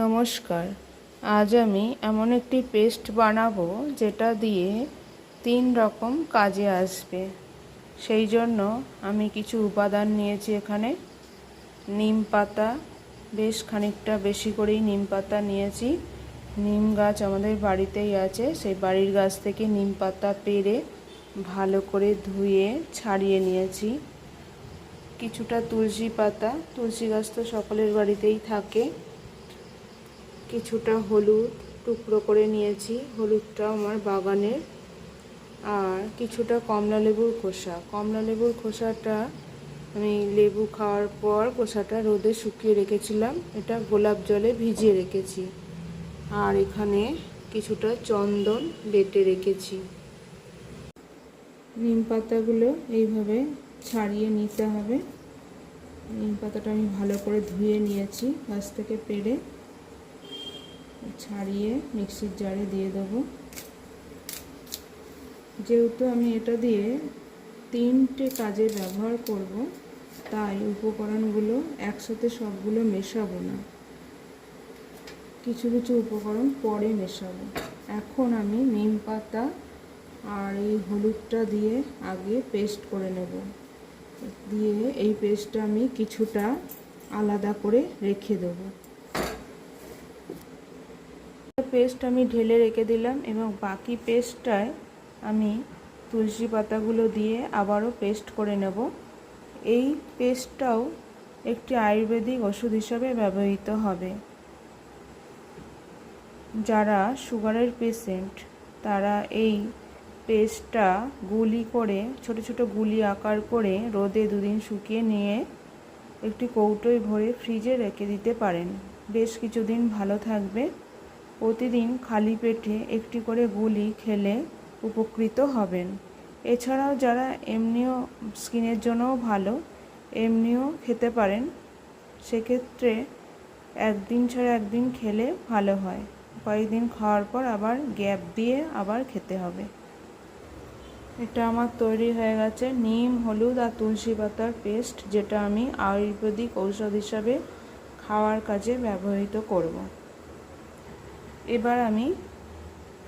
নমস্কার। আজ আমি এমন একটি পেস্ট বানাবো যেটা দিয়ে 3 রকম কাজে আসবে। সেই জন্য আমি কিছু উপাদান নিয়েছি। এখানে নিম পাতা, বেশ খানিকটা বেশি করেই নিম পাতা নিয়েছি। নিম গাছ আমাদের বাড়িতেই আছে। সেই বাড়ির গাছ থেকে নিম পাতা পেড়ে ভালো করে ধুয়ে ছাড়িয়ে নিয়েছি। কিছুটা তুলসী পাতা, তুলসী গাছ তো সকলের বাড়িতেই থাকে। কিছুটা হলুদ টুকরো করে নিয়েছি, হলুদটা আমার বাগানের। আর কিছুটা কমলা লেবুর খোসা। কমলা লেবুর খোসাটা আমি লেবু খাওয়ার পর খোসাটা রোদে শুকিয়ে রেখেছিলাম, এটা গোলাপ জলে ভিজিয়ে রেখেছি। আর এখানে কিছুটা চন্দন বেটে রেখেছি। নিম পাতাগুলো এইভাবে ছাড়িয়ে নিতে হবে। নিম পাতাটা আমি ভালো করে ধুয়ে নিয়েছি, গাছ থেকে পেড়ে ছাড়িয়ে মিক্সির জারে দিয়ে দেবো। যেহেতু আমি এটা দিয়ে 3টে কাজে ব্যবহার করব, তাই উপকরণগুলো একসাথে সবগুলো মেশাবো না, কিছু কিছু উপকরণ পরে মেশাবো। এখন আমি নিম পাতা আর এই হলুদটা দিয়ে আগে পেস্ট করে নেব। দিয়ে এই পেস্টটা আমি কিছুটা আলাদা করে রেখে দেবো। পেস্ট আমি ঢেলে রেখে দিলাম এবং বাকি পেস্টটায় আমি তুলসী পাতাগুলো দিয়ে আবারও পেস্ট করে নেব। এই পেস্টটাও একটি আয়ুর্বেদিক ওষুধ হিসাবে ব্যবহৃত হবে। যারা সুগারের পেশেন্ট তারা এই পেস্টটা গুলি করে, ছোট ছোট গুলি আকার করে রোদে 2 দিন শুকিয়ে নিয়ে একটি কৌটোয় ভরে ফ্রিজে রেখে দিতে পারেন। বেশ কিছুদিন ভালো থাকবে। প্রতিদিন খালি পেটে একটি করে গুলি খেলে উপকৃত হবেন। এছাড়াও যারা এমনিও স্কিনের জন্যও ভালো, এমনিও খেতে পারেন। সেক্ষেত্রে একদিন ছাড়া একদিন খেলে ভালো হয়। কয়েকদিন খাওয়ার পর আবার গ্যাপ দিয়ে আবার খেতে হবে। এটা আমার তৈরি হয়ে গেছে নিম, হলুদ আর তুলসী পাতার পেস্ট, যেটা আমি আয়ুর্বেদিক ঔষধ হিসাবে খাওয়ার কাজে ব্যবহৃত করব। এবার আমি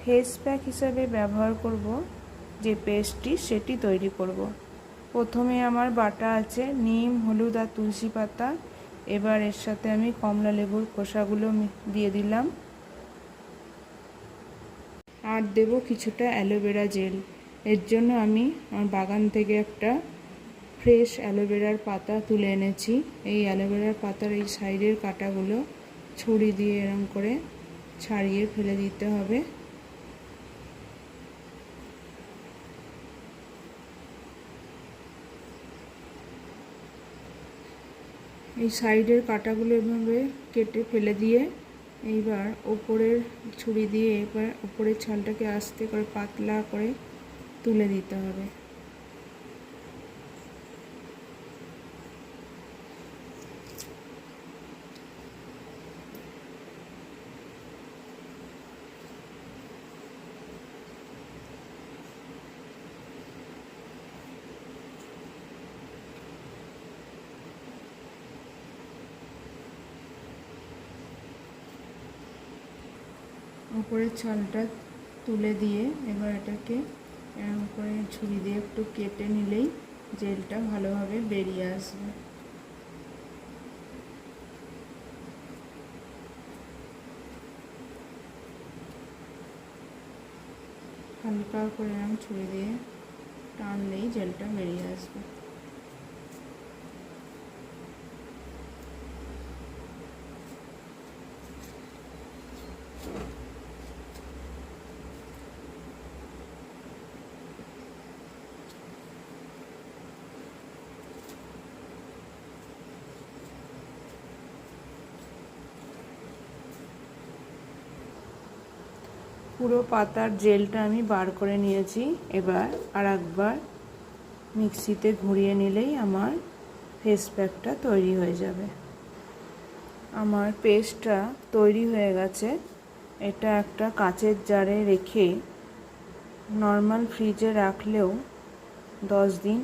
ফেস প্যাক হিসাবে ব্যবহার করব যে পেস্টটি, সেটি তৈরি করব। প্রথমে আমার বাটা আছে নিম, হলুদ আর তুলসী পাতা। এবার এর সাথে আমি কমলা লেবুর খোসাগুলো দিয়ে দিলাম, আর দেব কিছুটা অ্যালোভেরা জেল। এর জন্য আমি আমার বাগান থেকে একটা ফ্রেশ অ্যালোভেরার পাতা তুলে এনেছি। এই অ্যালোভেরার পাতার এই সাইডের কাঁটাগুলো ছুরি দিয়ে এরকম করে ছাড়িয়ে ফেলে দিতে হবে। এই সাইডের কাঁটাগুলো এভাবে কেটে ফেলে দিয়ে এইবার ওপরের ছুরি দিয়ে এবার ওপরের ছালটাকে আস্তে করে পাতলা করে তুলে দিতে হবে। উপরের ছালটা তুলে দিয়ে এবার এটাকে এরকম করে ছুরি দিয়ে একটু কেটে নিলেই জেলটা ভালোভাবে বেরিয়ে আসবে। হালকা করে এরকম ছুরি দিয়ে টানলেই জেলটা বেরিয়ে আসবে। পুরো পাতার জেলটা আমি বার করে নিয়েছি। এবার আর একবার মিক্সিতে ঘুরিয়ে নিলেই আমার ফেস প্যাকটা তৈরি হয়ে যাবে। আমার পেস্টটা তৈরি হয়ে গেছে। এটা একটা কাচের জারে রেখে নর্মাল ফ্রিজে রাখলেও 10 দিন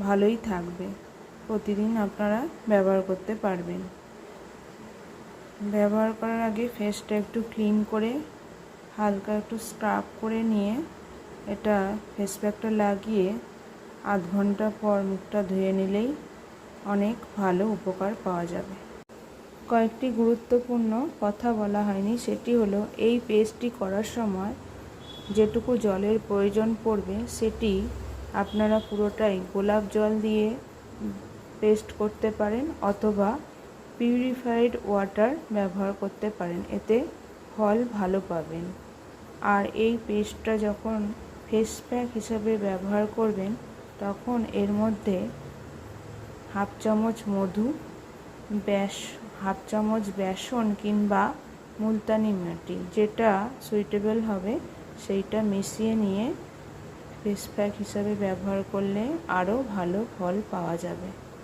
ভালোই থাকবে। প্রতিদিন আপনারা ব্যবহার করতে পারবেন। ব্যবহার করার আগে ফেসটা একটু ক্লিন করে হালকা একটু স্ক্রাব করে নিয়ে এটা ফেস প্যাকটা লাগিয়ে আধ ঘন্টা পর মুখটা ধুয়ে নিলেই অনেক ভালো উপকার পাওয়া যাবে। কয়েকটি গুরুত্বপূর্ণ কথা বলা হয়নি, সেটি হলো এই পেস্টটি করার সময় যেটুকু জলের প্রয়োজন পড়বে সেটি আপনারা পুরোটাই গোলাপ জল দিয়ে পেস্ট করতে পারেন অথবা পিউরিফাইড ওয়াটার ব্যবহার করতে পারেন, এতে ফল ভালো পাবেন। আর এই পেস্টটা যখন ফেস প্যাক হিসাবে ব্যবহার করবেন তখন এর মধ্যে হাফ চামচ মধু, হাফ চামচ বেসন কিংবা মুলতানি মাটি, যেটা সুইটেবল হবে সেইটা মিশিয়ে নিয়ে ফেস প্যাক হিসাবে ব্যবহার করলে আরও ভালো ফল পাওয়া যাবে।